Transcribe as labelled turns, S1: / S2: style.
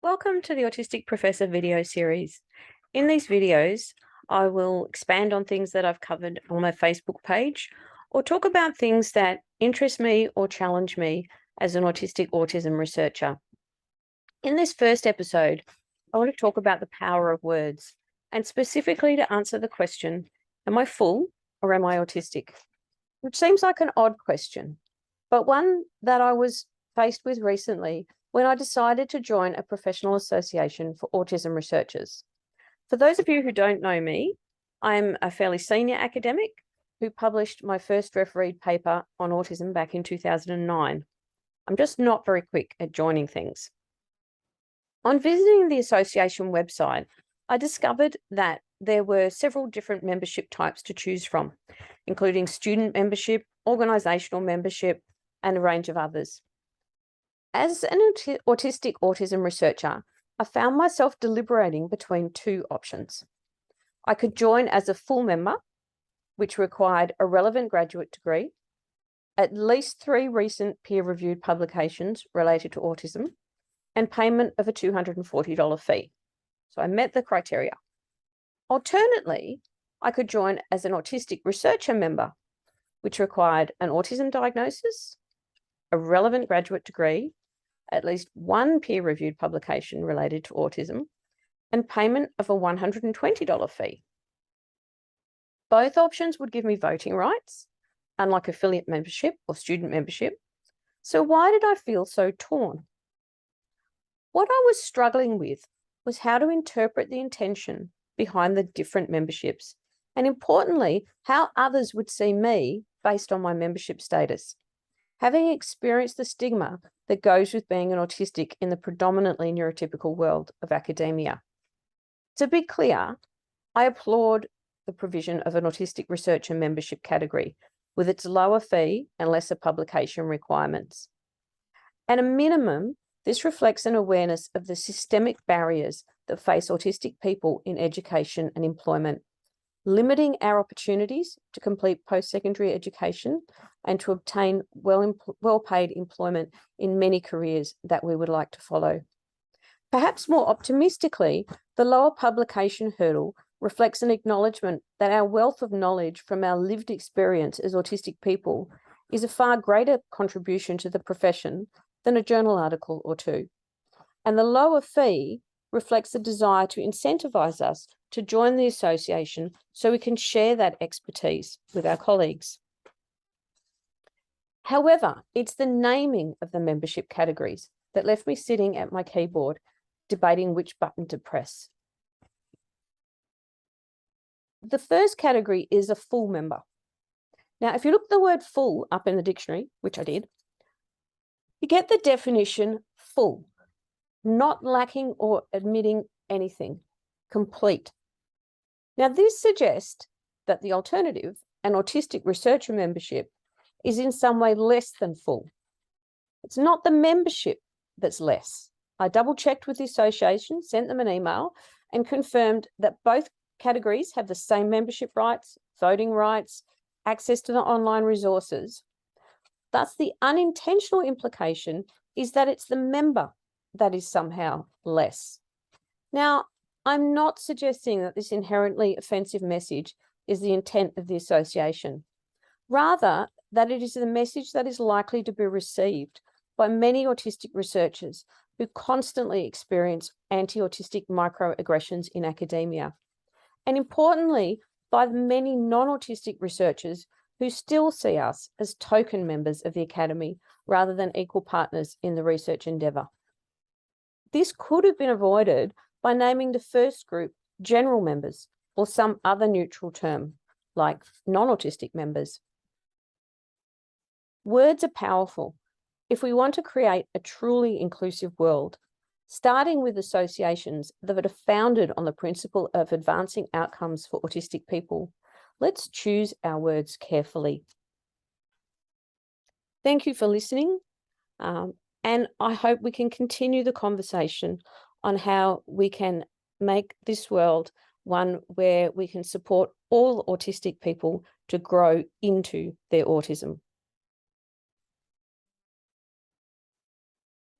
S1: Welcome to the Autistic Professor video series. In these videos, I will expand on things that I've covered on my Facebook page or talk about things that interest me or challenge me as an autistic autism researcher. In this first episode, I want to talk about the power of words and specifically to answer the question, am I full or am I autistic? Which seems like an odd question, but one that I was faced with recently when I decided to join a professional association for autism researchers. For those of you who don't know me, I'm a fairly senior academic who published my first refereed paper on autism back in 2009. I'm just not very quick at joining things. On visiting the association website, I discovered that there were several different membership types to choose from, including student membership, organisational membership, and a range of others. As an autistic autism researcher, I found myself deliberating between two options. I could join as a full member, which required a relevant graduate degree, at least 3 recent peer-reviewed publications related to autism, and payment of a $240 fee. So I met the criteria. Alternately, I could join as an autistic researcher member, which required an autism diagnosis, a relevant graduate degree, at least 1 peer-reviewed publication related to autism, and payment of a $120 fee. Both options would give me voting rights, unlike affiliate membership or student membership. So why did I feel so torn? What I was struggling with was how to interpret the intention behind the different memberships, and importantly, how others would see me based on my membership status. Having experienced the stigma that goes with being an autistic in the predominantly neurotypical world of academia. To be clear, I applaud the provision of an autistic researcher membership category with its lower fee and lesser publication requirements. At a minimum, this reflects an awareness of the systemic barriers that face autistic people in education and employment, limiting our opportunities to complete post-secondary education and to obtain well-paid employment in many careers that we would like to follow. Perhaps more optimistically, the lower publication hurdle reflects an acknowledgement that our wealth of knowledge from our lived experience as autistic people is a far greater contribution to the profession than a journal article or two. And the lower fee reflects the desire to incentivize us to join the association so we can share that expertise with our colleagues. However, it's the naming of the membership categories that left me sitting at my keyboard, debating which button to press. The first category is a full member. Now, if you look the word full up in the dictionary, which I did, you get the definition full, not lacking or omitting anything, complete. Now, this suggests that the alternative, an autistic researcher membership, is in some way less than full. It's not the membership that's less. I double-checked with the association, sent them an email, and confirmed that both categories have the same membership rights, voting rights, access to the online resources. Thus, the unintentional implication is that it's the member that is somehow less. Now, I'm not suggesting that this inherently offensive message is the intent of the association. Rather, that it is the message that is likely to be received by many autistic researchers who constantly experience anti-autistic microaggressions in academia. And importantly, by the many non-autistic researchers who still see us as token members of the Academy rather than equal partners in the research endeavour. This could have been avoided by naming the first group general members or some other neutral term, like non-autistic members. Words are powerful. If we want to create a truly inclusive world, starting with associations that are founded on the principle of advancing outcomes for autistic people, let's choose our words carefully. Thank you for listening, and I hope we can continue the conversation on how we can make this world one where we can support all autistic people to grow into their autism.